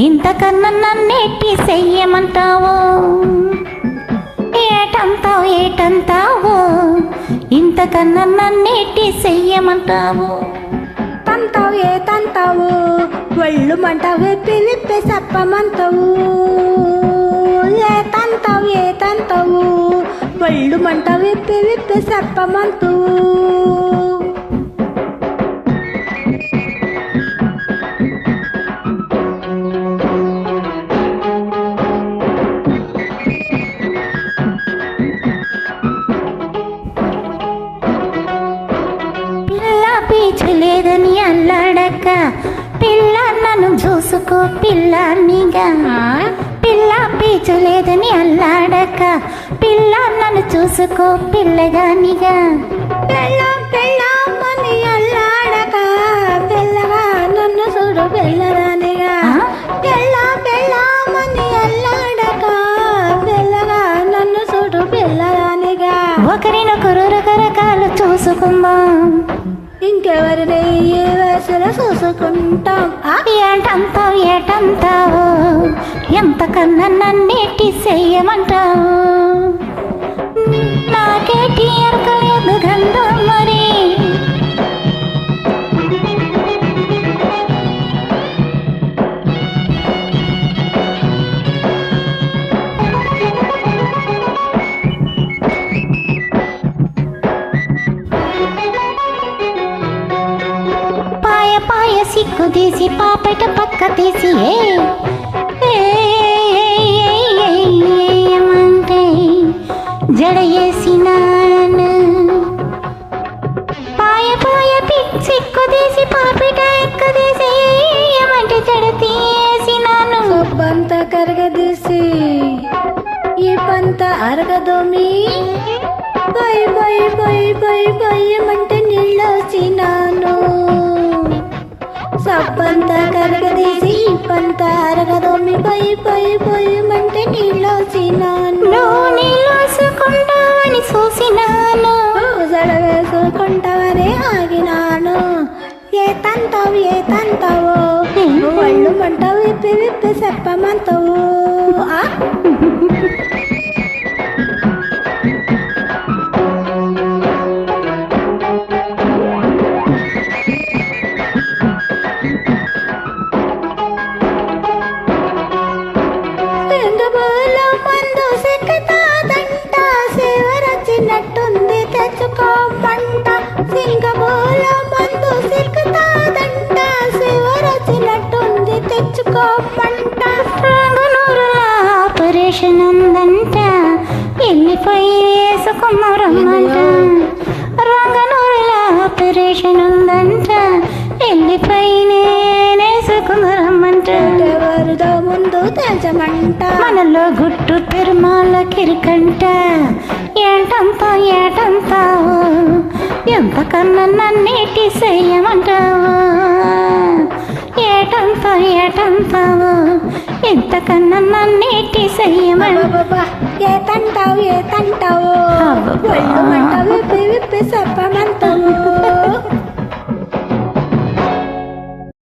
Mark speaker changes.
Speaker 1: ఇంతకన్నా నన్నేటి చెయ్యమంటావు? ఏటంతావు ఏటంతావు? ఇంతకన్నా నన్నేటి చెయ్యమంటావు?
Speaker 2: తంతావు ఏ తంతావు? ఒళ్ళు మంటావు పిలిపి చెప్పమంటావు. ఏ తంతావు ఏ తంతావు? ఒళ్ళు మంటావు పిలిపి చెప్పమంటావు.
Speaker 1: లేదని అల్లాడక పిల్ల నన్ను చూసుకో పిల్లానిగా. పిల్ల పీచు లేదని అల్లాడక పిల్ల నన్ను చూసుకో పిల్లగానిగా.
Speaker 2: పెళ్ళాం పెళ్ళామని అల్లాడక పిల్లగా నన్ను చూడు పిల్లగానిగా. పెళ్ళాం పెళ్ళామని అల్లాడక పిల్లగా నన్ను చూడు పిల్లగానిగా.
Speaker 1: ఒకరినొకరు రకరకాలు చూసుకుందాం,
Speaker 2: ఇంకెవరిని ఏ వయసులో చూసుకుంటాం.
Speaker 1: ఏటంతావు ఏటంతావు? ఎంతకన్నా నన్నేటి చెయ్యమంటావు? నాకేటి ఎరకలేదు గంధం మరి. పాయ సిక్కు తీసి పాపట పక్క తీసి ఏమంటే జడ వేసినాను. పాయ సిక్కు తీసి పాపట ఎక్క తీసి ఏమంటే జడ తీసినాను.
Speaker 2: సబ్బంత కరగదీసి ఈ పంత అరగదోమి. బై బై బై బై బయ్యమంటే నీళ్ళు వచ్చినాను. సబ్బంత కరగదీసి ఈ పంత అరగదోమి. బై బై బయ్యమంటే నీళ్ళు వచ్చినాను.
Speaker 1: నీళ్ళు వేసుకుంటావని చూసినాను,
Speaker 2: జడ వేసుకుంటావని ఆగినాను. ఏ తంతావు ఏ తంతావు? ఒళ్ళు మంటావు విప్పి విప్పి చెప్పమంటావు. మందు సిక్కుతాదంట, శివరచ్చినట్టుంది తెచ్చుకోమంట. సింగబూల మందు సిక్కుతాదంట, శివరచ్చినట్టుంది తెచ్చుకోమంట.
Speaker 1: ఆపరేషన్ ఉందంట, వెళ్ళిపోయి వేసుకున్నారమ్మంట. రంగనూరుల ఆపరేషన్ ఉందంట, వెళ్ళిపోయి నేనేసుకున్నారమ్మంట.
Speaker 2: ఎవరిదో ముందు తెచ్చమంట,
Speaker 1: మనలో గుట్టు తిరుమల కిరికంట. ఏటంతా ఏటంతావు? ఎంతకన్నా నన్నేటి చెయ్యమంటావు? ఏటంతా ఏటంతావు? ఎంతకన్నా నన్నేటి చెయ్యమంటావు?
Speaker 2: ఏ తంటావు ఏ తంటావు? ఒళ్ళు మంటావు విప్పి విప్పి